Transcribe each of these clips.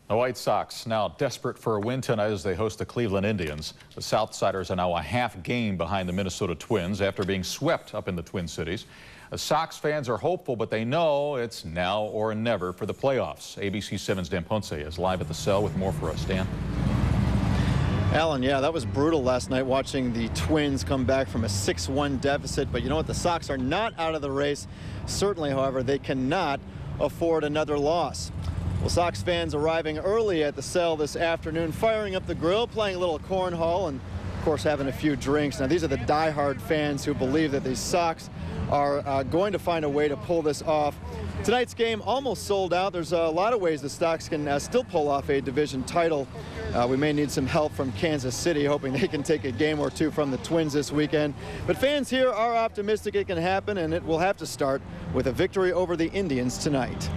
The White Sox now desperate for a win tonight as they host the Cleveland Indians. The Southsiders are now a half game behind the Minnesota Twins after being swept up in the Twin Cities. The Sox fans are hopeful, but they know it's now or never for the playoffs. ABC 7's Dan Ponce is live at the cell with more for us. Dan. Alan, yeah, that was brutal last night watching the Twins come back from a 6-1 deficit. But you know what? The Sox are not out of the race. Certainly, however, they cannot afford another loss. Well, Sox fans arriving early at the cell this afternoon, firing up the grill, playing a little cornhole, and of course having a few drinks. Now, these are the diehard fans who believe that the Sox are going to find a way to pull this off. Tonight's game almost sold out. There's a lot of ways the Sox can still pull off a division title. We may need some help from Kansas City, hoping they can take a game or two from the Twins this weekend. But fans here are optimistic it can happen, and it will have to start with a victory over the Indians tonight.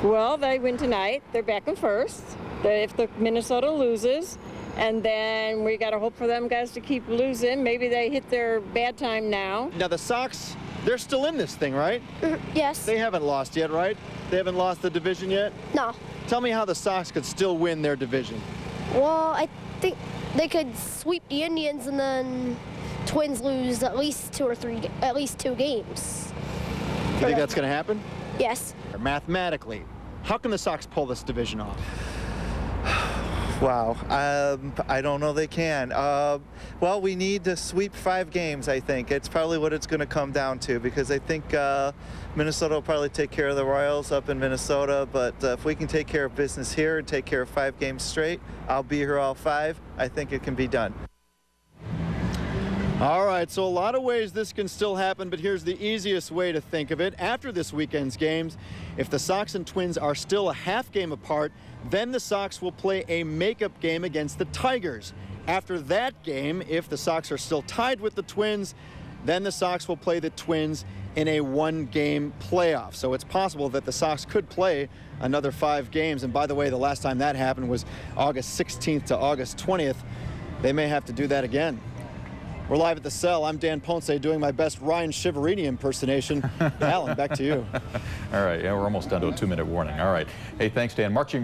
Well, they win tonight. They're back in first. If the Minnesota loses, and then we got to hope for them guys to keep losing. Maybe they hit their bad time now. Now, the Sox, they're still in this thing, right? Yes. They haven't lost yet, right? They haven't lost the division yet? No. Tell me how the Sox could still win their division. Well, I think they could sweep the Indians and then Twins lose at least two games. You think that's going to happen? Yes. Mathematically, how can the Sox pull this division off? Wow, I don't know they can. Well, we need to sweep 5 games, I think. It's probably what it's going to come down to, because I think Minnesota will probably take care of the Royals up in Minnesota, but if we can take care of business here and take care of 5 games straight, I'll be here all 5. I think it can be done. All right, so a lot of ways this can still happen, but here's the easiest way to think of it. After this weekend's games, if the Sox and Twins are still a half game apart, then the Sox will play a makeup game against the Tigers. After that game, if the Sox are still tied with the Twins, then the Sox will play the Twins in a 1-game playoff. So it's possible that the Sox could play another 5 games. And by the way, the last time that happened was August 16th to August 20th. They may have to do that again. We're live at the cell. I'm Dan Ponce doing my best Ryan Shiverini impersonation. Alan, back to you. All right, yeah, we're almost done to a 2-minute warning. All right. Hey, thanks, Dan. Marching